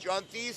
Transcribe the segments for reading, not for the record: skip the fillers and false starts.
34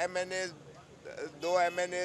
MNA 2 MNA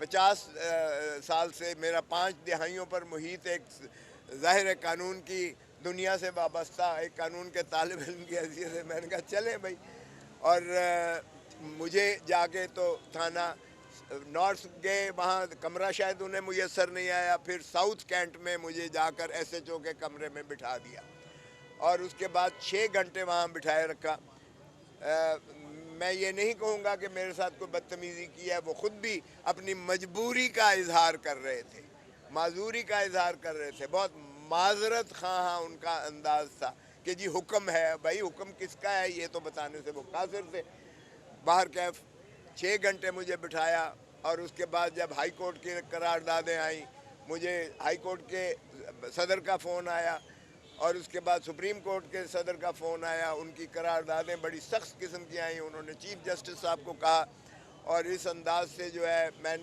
50 سال سے میرا 5 دہائیوں پر محیط ایک ظاہر قانون کی دنیا سے وابستہ ایک قانون کے طالب علم کی حیثیت سے میں نے کہا چلیں بھائی. اور مجھے جا کے تو تھانہ نارتھ گئے, وہاں کمرہ شاید انہیں میسر نہیں آیا, پھر ساؤتھ کینٹ میں مجھے جا کر ایس ایچ او کے کمرے میں بٹھا دیا اور اس کے بعد 6 گھنٹے وہاں بٹھائے رکھا. میں یہ نہیں کہوں گا کہ میرے ساتھ کوئی بدتمیزی کی ہے, وہ خود بھی اپنی مجبوری کا اظہار کر رہے تھے, معذوری کا اظہار کر رہے تھے, بہت معذرت خواہاں ان کا انداز تھا کہ جی حکم ہے. بھائی حکم کس کا ہے یہ تو بتانے سے وہ قاصر تھے. باہر کیف 6 گھنٹے مجھے بٹھایا اور اس کے بعد جب ہائی کورٹ کی قراردادیں آئیں, مجھے ہائی کورٹ کے صدر کا فون آیا اور اس کے بعد سپریم کورٹ کے صدر کا فون آیا. ان کی قراردادیں بڑی سخت قسم کی آئیں. انہوں نے چیف جسٹس صاحب کو کہا اور اس انداز سے جو ہے میں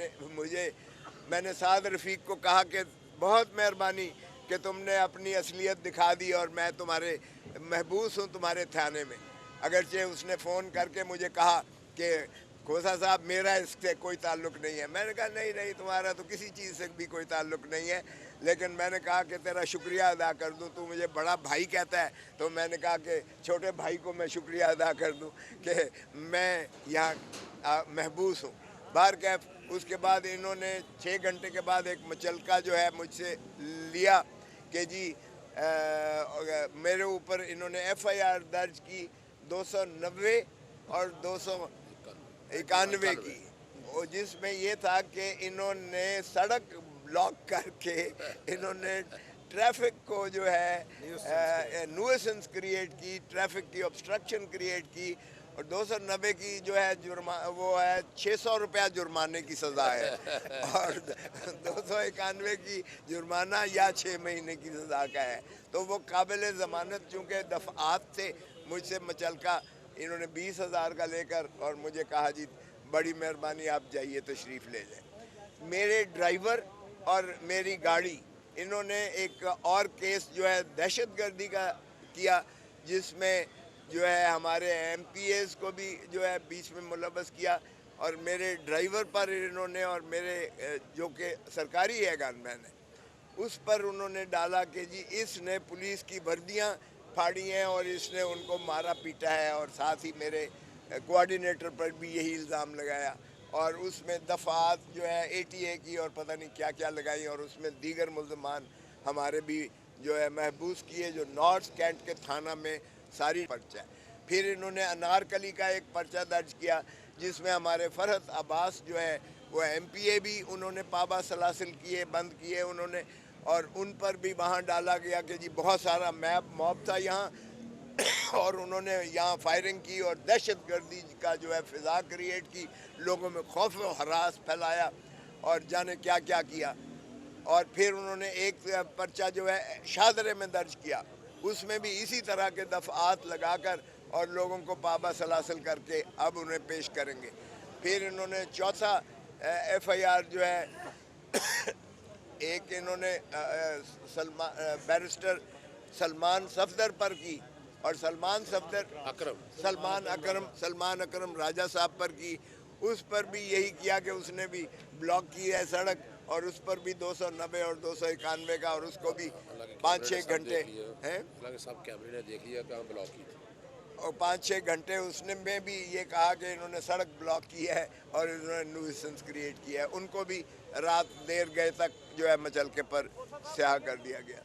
نے سعد رفیق کو کہا کہ بہت مہربانی کہ تم نے اپنی اصلیت دکھا دی اور میں تمہارے محبوس ہوں تمہارے تھانے میں. اگرچہ اس نے فون کر کے مجھے کہا کہ کھوسا صاحب میرا اس سے کوئی تعلق نہیں ہے. میں نے کہا نہیں تمہارا تو کسی چیز سے بھی کوئی تعلق نہیں ہے, لیکن میں نے کہا کہ تیرا شکریہ ادا کر دوں, تو مجھے بڑا بھائی کہتا ہے تو میں نے کہا کہ چھوٹے بھائی کو میں شکریہ ادا کر دوں کہ میں یہاں محبوس ہوں. باہر کیف اس کے بعد انہوں نے 6 گھنٹے کے بعد ایک مچلکا جو ہے مجھ سے لیا کہ جی میرے اوپر انہوں نے ایف آئی آر درج کی 290 اور 291 کی, جس میں یہ تھا کہ انہوں نے سڑک بلاک کر کے انہوں نے ٹریفک کو جو ہے نویسنس کریٹ کی, ٹریفک کی obstruction کریٹ کی. اور 290 کی جو ہے وہ ہے 600 روپیہ جرمانے کی سزا ہے اور 291 کی جرمانہ یا 6 مہینے کی سزا کا ہے. تو وہ قابل ضمانت چونکہ دفعات تھے مجھ سے مچلکا, انہوں نے 20,000 کا لے کر اور مجھے کہا جی بڑی مہربانی آپ جائیے تشریف لے جائیں. میرے ڈرائیور اور میری گاڑی, انہوں نے ایک اور کیس جو ہے دہشت گردی کا کیا جس میں جو ہے ہمارے ایم پی ایز کو بھی جو ہے بیچ میں ملوث کیا اور میرے ڈرائیور پر انہوں نے اور میرے جو کہ سرکاری ہے گن مین ہے اس پر انہوں نے ڈالا کہ جی اس نے پولیس کی وردیاں پھاڑی ہیں اور اس نے ان کو مارا پیٹا ہے, اور ساتھ ہی میرے کوآرڈینیٹر پر بھی یہی الزام لگایا اور اس میں دفعات جو ہے اے ٹی اے کی اور پتہ نہیں کیا کیا لگائی اور اس میں دیگر ملزمان ہمارے بھی جو ہے محبوس کیے جو نارتھ کینٹ کے تھانہ میں ساری پرچہ ہے. پھر انہوں نے انارکلی کا ایک پرچہ درج کیا جس میں ہمارے فرحت عباس جو ہے وہ ایم پی اے بھی انہوں نے پابا سلاسل کیے, بند کیے انہوں نے, اور ان پر بھی وہاں ڈالا گیا کہ جی بہت سارا موب تھا یہاں اور انہوں نے یہاں فائرنگ کی اور دہشت گردی کا جو ہے فضا کریٹ کی, لوگوں میں خوف و ہراس پھیلایا اور جانے کیا کیا کیا. اور پھر انہوں نے ایک پرچہ جو ہے شاہدرے میں درج کیا, اس میں بھی اسی طرح کے دفعات لگا کر اور لوگوں کو پابا سلاسل کر کے اب انہیں پیش کریں گے. پھر انہوں نے چوتھا ایف آئی آر جو ہے ایک انہوں نے بیرسٹر سلمان صفدر پر کی اور سلمان اکرم راجہ صاحب پر کی. اس پر بھی یہی کیا کہ اس نے بھی بلاک کی ہے سڑک اور اس پر بھی 290 اور 291 کا, اور اس کو بھی 5-6 گھنٹے ہیں اور 5-6 گھنٹے اس نے میں بھی یہ کہا کہ انہوں نے سڑک بلاک کی ہے اور انہوں نے نویسنس کریٹ کیا ہے. ان کو بھی رات دیر گئے تک جو ہے مچلکے پر سیاہ کر دیا گیا.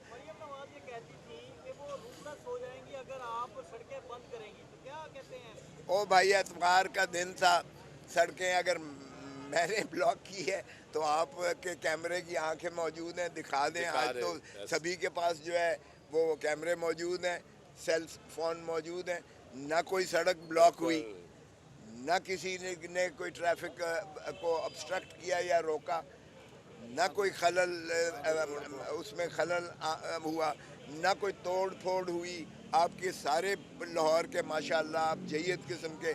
او بھائی اتوار کا دن تھا, سڑکیں اگر میں نے بلاک کی ہے تو آپ کے کیمرے کی آنکھیں موجود ہیں, دکھا دیں. آج تو سبھی کے پاس جو ہے وہ کیمرے موجود ہیں, سیل فون موجود ہیں. نہ کوئی سڑک بلاک ہوئی, نہ کسی نے کوئی ٹریفک کو obstruct کیا یا روکا, نہ کوئی خلل اس میں خلل ہوا, نہ کوئی توڑ پھوڑ ہوئی. آپ کے سارے لاہور کے ماشاءاللہ آپ جید قسم کے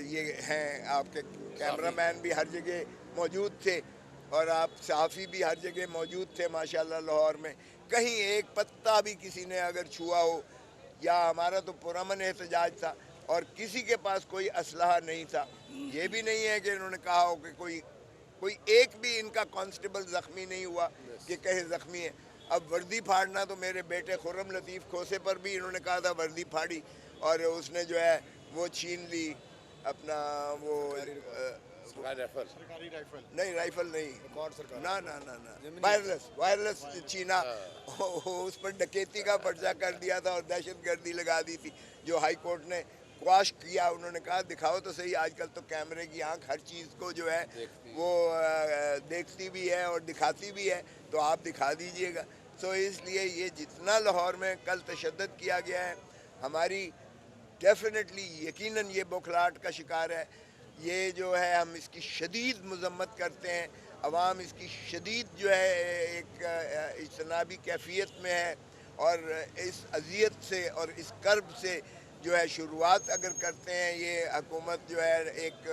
یہ ہیں, آپ کے کیمرہ مین بھی ہر جگہ موجود تھے اور آپ صحافی بھی ہر جگہ موجود تھے ماشاءاللہ لاہور میں. کہیں ایک پتا بھی کسی نے اگر چھوا ہو, یا ہمارا تو پرامن احتجاج تھا اور کسی کے پاس کوئی اسلحہ نہیں تھا, یہ بھی نہیں ہے کہ انہوں نے کہا ہو کہ کوئی ایک بھی ان کا کانسٹیبل زخمی نہیں ہوا کہ کہے زخمی ہے. اب وردی پھاڑنا تو میرے بیٹے خرم لطیف کھوسے پر بھی انہوں نے کہا تھا وردی پھاڑی اور اس نے جو ہے وہ چھین لی اپنا وہ سرکاری رائفل نہیں رائفل نہیں ریکارڈ سرکار نہ وائرلیس چھینا. اس پر ڈکیتی کا پرچہ کر دیا تھا اور دہشت گردی لگا دی تھی جو ہائی کورٹ نے قواش کیا. انہوں نے کہا دکھاؤ تو صحیح, آج کل تو کیمرے کی آنکھ ہر چیز کو جو ہے وہ دیکھتی بھی ہے اور دکھاتی بھی ہے, تو آپ دکھا دیجئے گا. سو اس لیے یہ جتنا لاہور میں کل تشدد کیا گیا ہے ہماری ڈیفینیٹلی یقیناً یہ بوکھلاہٹ کا شکار ہے. یہ جو ہے ہم اس کی شدید مذمت کرتے ہیں. عوام اس کی شدید جو ہے ایک اجتنابی کیفیت میں ہے اور اس اذیت سے اور اس کرب سے جو ہے شروعات اگر کرتے ہیں یہ حکومت جو ہے ایک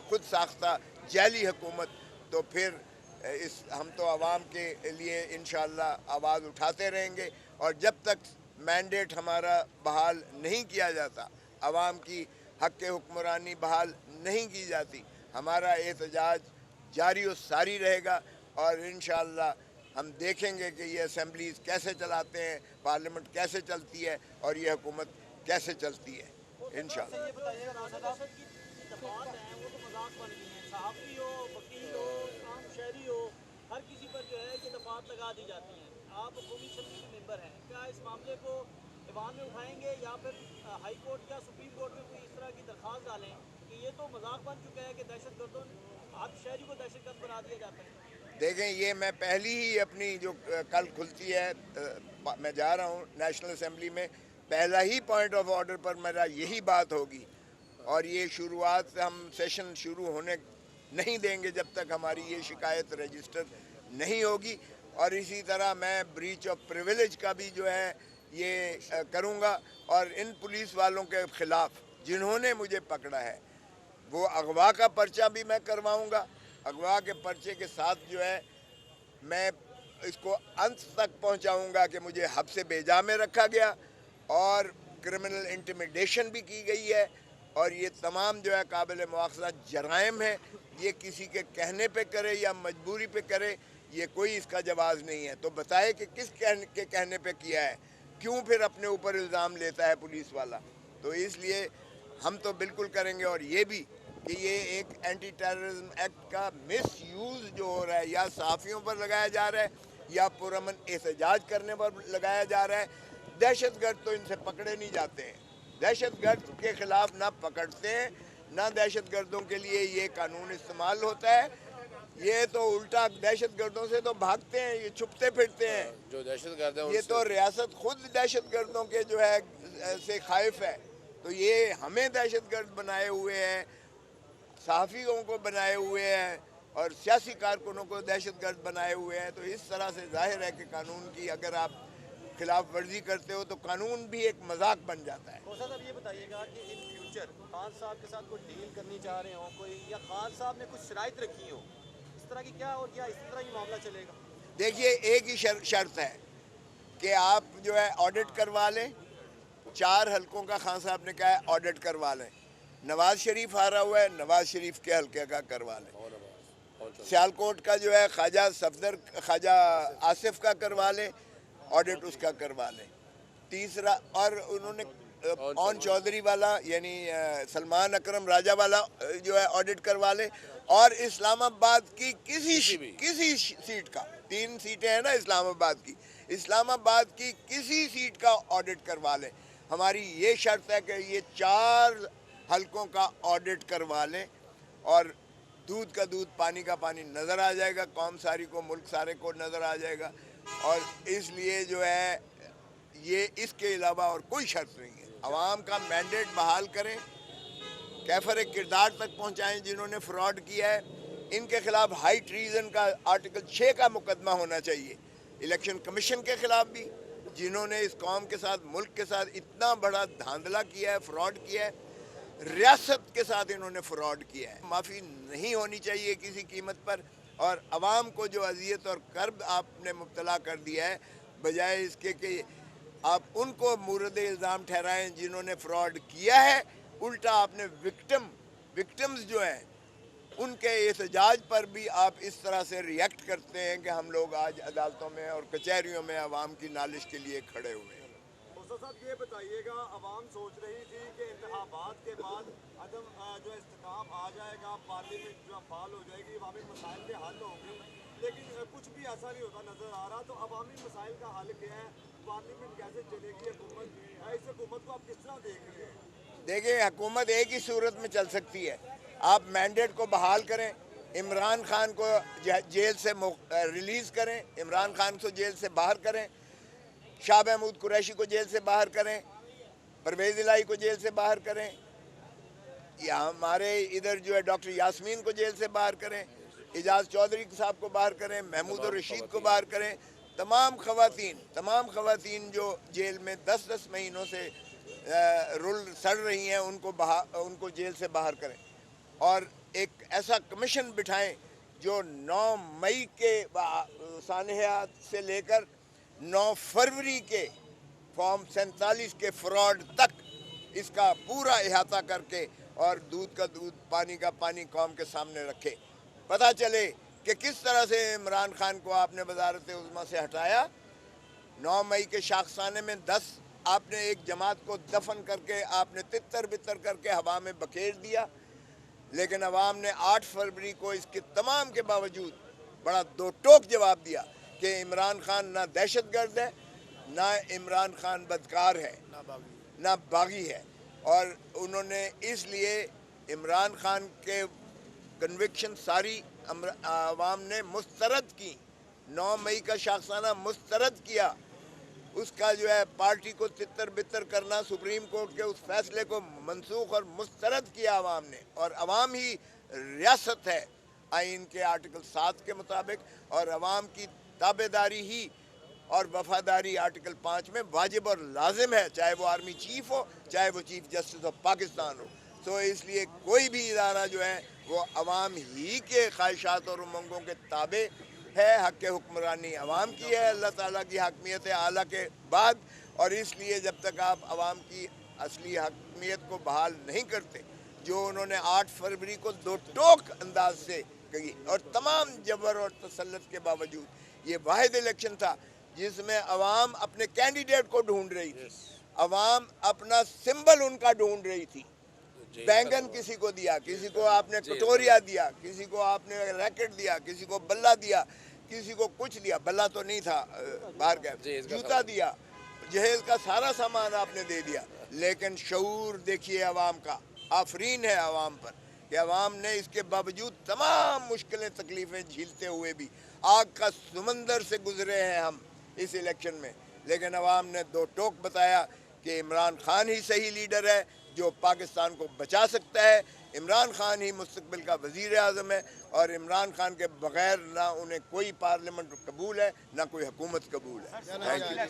خود ساختہ جعلی حکومت, تو پھر ہم تو عوام کے لیے انشاءاللہ آواز اٹھاتے رہیں گے. اور جب تک مینڈیٹ ہمارا بحال نہیں کیا جاتا, عوام کی حق حکمرانی بحال نہیں کی جاتی, ہمارا احتجاج جاری و ساری رہے گا. اور انشاءاللہ ہم دیکھیں گے کہ یہ اسمبلیز کیسے چلاتے ہیں, پارلیمنٹ کیسے چلتی ہے اور یہ حکومت کیسے چلتی ہے انشاءاللہ. یہ بتائیے گا ریاست کی دفعات ہیں وہ تو مذاق بن گئی ہیں, صحافی ہو, وکیل ہو, عام شہری ہو, ہر کسی پر جو ہے یہ دفعات لگا دی جاتی ہیں. آپ قومی اسمبلی کے ممبر ہیں, کیا اس معاملے کو ایوان میں اٹھائیں گے یا پھر ہائی کورٹ یا سپریم کورٹ میں کوئی اس طرح کی درخواست ڈالیں کہ یہ تو مذاق بن چکا ہے کہ دہشت گردوں ہر شہری کو دہشت گرد بنا دیا جاتا ہے؟ دیکھیں یہ میں پہلی ہی اپنی جو کل کھلتی ہے, میں جا رہا ہوں نیشنل اسمبلی میں, پہلا ہی پوائنٹ آف آرڈر پر میرا یہی بات ہوگی. اور یہ شروعات ہم سیشن شروع ہونے نہیں دیں گے جب تک ہماری یہ شکایت رجسٹر نہیں ہوگی. اور اسی طرح میں بریچ آف پریویلیج کا بھی جو ہے یہ کروں گا. اور ان پولیس والوں کے خلاف جنہوں نے مجھے پکڑا ہے وہ اغوا کا پرچہ بھی میں کرواؤں گا. اغوا کے پرچے کے ساتھ جو ہے میں اس کو انت تک پہنچاؤں گا کہ مجھے حبس بیجا میں رکھا گیا اور کرمنل انٹیمیڈیشن بھی کی گئی ہے. اور یہ تمام جو ہے قابل مواخذہ جرائم ہیں. یہ کسی کے کہنے پہ کرے یا مجبوری پہ کرے, یہ کوئی اس کا جواز نہیں ہے. تو بتائے کہ کس کے کہنے پہ کیا ہے, کیوں پھر اپنے اوپر الزام لیتا ہے پولیس والا. تو اس لیے ہم تو بالکل کریں گے. اور یہ بھی کہ یہ ایک اینٹی ٹیررزم ایکٹ کا مس یوز جو ہو رہا ہے, یا صحافیوں پر لگایا جا رہا ہے یا پرامن احتجاج کرنے پر لگایا جا رہا ہے. دہشت گرد تو ان سے پکڑے نہیں جاتے ہیں, دہشت گرد کے خلاف نہ پکڑتے ہیں نہ دہشت گردوں کے لیے یہ قانون استعمال ہوتا ہے. یہ تو الٹا دہشت گردوں سے تو بھاگتے ہیں, یہ چھپتے پھرتے ہیں. جو دہشت گرد ہیں یہ تو ریاست خود دہشت گردوں کے جو ہے سے خائف ہے. تو یہ ہمیں دہشت گرد بنائے ہوئے ہیں, صحافیوں کو بنائے ہوئے ہیں اور سیاسی کارکنوں کو دہشت گرد بنائے ہوئے ہیں. تو اس طرح سے ظاہر ہے کہ قانون کی اگر آپ خلاف ورزی کرتے ہو تو قانون بھی ایک مذاق بن جاتا ہے. کوثر صاحب یہ بتائیے گا کہ ان فیوچر خان صاحب کے ساتھ کوئی ڈیل کرنی چاہ رہے ہوں کوئی, یا خان صاحب نے کچھ شرائط رکھی ہوں اس طرح کی, کیا اور کیا اس طرح ہی معاملہ چلے گا؟ دیکھیے ایک ہی شرط ہے کہ آپ جو ہے آڈٹ کروا لیں. 4 حلقوں کا خان صاحب نے کہا ہے آڈٹ کروا لیں. نواز شریف آ رہا ہوا ہے, نواز شریف کے حلقے کا کروا لیں. سیالکوٹ کا جو ہے خواجہ آصف کا کروا لیں, آڈٹ اس کا کروا لیں. تیسرا اور انہوں نے اون چودھری والا یعنی سلمان اکرم راجہ والا جو ہے آڈٹ کروا لیں. اور اسلام آباد کی کسی سیٹ کا, 3 سیٹیں ہیں نا اسلام آباد کی, اسلام آباد کی کسی سیٹ کا آڈٹ کروا لیں. ہماری یہ شرط ہے کہ یہ 4 حلقوں کا آڈٹ کروا لیں اور دودھ کا دودھ پانی کا پانی نظر آ جائے گا, قوم ساری کو, ملک سارے کو نظر آ جائے گا. اور اس لیے جو ہے یہ اس کے علاوہ اور کوئی شرط نہیں ہے. عوام کا مینڈیٹ بحال کریں, کیفر کردار تک پہنچائیں جنہوں نے فراڈ کیا ہے. ان کے خلاف ہائی ٹریزن کا آرٹیکل 6 کا مقدمہ ہونا چاہیے. الیکشن کمیشن کے خلاف بھی, جنہوں نے اس قوم کے ساتھ, ملک کے ساتھ اتنا بڑا دھاندلا کیا ہے, فراڈ کیا ہے, ریاست کے ساتھ انہوں نے فراڈ کیا ہے. معافی نہیں ہونی چاہیے کسی قیمت پر. اور عوام کو جو اذیت اور کرب آپ نے مبتلا کر دیا ہے, بجائے اس کے کہ آپ ان کو مورد الزام ٹھہرائیں جنہوں نے فراڈ کیا ہے, الٹا آپ نے وکٹم وکٹمز جو ہیں ان کے احتجاج پر بھی آپ اس طرح سے ریئیکٹ کرتے ہیں کہ ہم لوگ آج عدالتوں میں اور کچہریوں میں عوام کی نالش کے لیے کھڑے ہوئے ہیں۔ استاد صاحب یہ بتائیے گا، عوام سوچ رہی تھی کہ انتخابات کے بعد عدم جو استحکام آ جائے گا، پارلیمنٹ جو فعال ہو جائے گی، عوامی مسائل کے حل ہوں گے، لیکن کچھ بھی ایسا نہیں ہوتا نظر آ رہا۔ تو عوامی مسائل کا حل کیا ہے؟ پارلیمنٹ کیسے چلے گی؟ حکومت اس حکومت کو آپ کس طرح دیکھ رہے ہیں؟ دیکھیں، حکومت ایک ہی صورت میں چل سکتی ہے، آپ مینڈیٹ کو بحال کریں، عمران خان کو جیل سے ریلیز کریں، عمران خان کو جیل سے باہر کریں، شاہ محمود قریشی کو جیل سے باہر کریں، پرویز الہی کو جیل سے باہر کریں، یا ہمارے ادھر جو ہے ڈاکٹر یاسمین کو جیل سے باہر کریں، اعجاز چودھری صاحب کو باہر کریں، محمود الرشید کو باہر کریں، تمام خواتین جو جیل میں 10 مہینوں سے رول سڑ رہی ہیں ان کو جیل سے باہر کریں، اور ایک ایسا کمیشن بٹھائیں جو 9 مئی کے سانحات سے لے کر 9 فروری کے فارم 47 کے فراڈ تک اس کا پورا احاطہ کر کے اور دودھ کا دودھ پانی کا پانی قوم کے سامنے رکھے، پتہ چلے کہ کس طرح سے عمران خان کو آپ نے وزارت عظمیٰ سے ہٹایا۔ 9 مئی کے شاخسانے میں 10 آپ نے ایک جماعت کو دفن کر کے آپ نے تتر بتر کر کے ہوا میں بکھیر دیا، لیکن عوام نے 8 فروری کو اس کے تمام کے باوجود بڑا دو ٹوک جواب دیا کہ عمران خان نہ دہشت گرد ہے، نہ عمران خان بدکار ہے، نہ باغی ہے، اور انہوں نے اس لیے عمران خان کے کنوکشن ساری عوام نے مسترد کی۔ 9 مئی کا شاخسانہ مسترد کیا، اس کا جو ہے پارٹی کو تتر بتر کرنا، سپریم کورٹ کے اس فیصلے کو منسوخ اور مسترد کیا عوام نے، اور عوام ہی ریاست ہے آئین کے آرٹیکل 7 کے مطابق، اور عوام کی تابعداری ہی اور وفاداری آرٹیکل 5 میں واجب اور لازم ہے، چاہے وہ آرمی چیف ہو، چاہے وہ چیف جسٹس آف پاکستان ہو۔ تو اس لیے کوئی بھی ادارہ جو ہے وہ عوام ہی کے خواہشات اور امنگوں کے تابع ہے، حق حکمرانی عوام کی ہے اللہ تعالیٰ کی حاکمیت اعلیٰ کے بعد، اور اس لیے جب تک آپ عوام کی اصلی حاکمیت کو بحال نہیں کرتے، جو انہوں نے 8 فروری کو دو ٹوک انداز سے کہی، اور تمام جبر اور تسلط کے باوجود یہ واحد الیکشن تھا جس میں عوام اپنے کینڈیڈیٹ کو ڈھونڈ رہی تھی، عوام اپنا سمبل ان کا ڈھونڈ رہی تھی، بینگن کسی کو دیا، کسی کو آپ نے کٹوریا دیا، کسی کو آپ نے ریکٹ دیا، کسی کو بلہ دیا، کسی کو کچھ دیا، بلہ تو نہیں تھا باہر گیا، جوتا دیا، جہیز کا سارا سامان آپ نے دے دیا، لیکن شعور دیکھیے عوام کا، آفرین ہے عوام پر کہ عوام نے اس کے باوجود تمام مشکلیں تکلیفیں جھیلتے ہوئے بھی آگ کا سمندر سے گزرے ہیں ہم اس الیکشن میں، لیکن عوام نے دو ٹوک بتایا کہ عمران خان ہی صحیح لیڈر ہے جو پاکستان کو بچا سکتا ہے، عمران خان ہی مستقبل کا وزیر اعظم ہے، اور عمران خان کے بغیر نہ انہیں کوئی پارلیمنٹ قبول ہے، نہ کوئی حکومت قبول ہے۔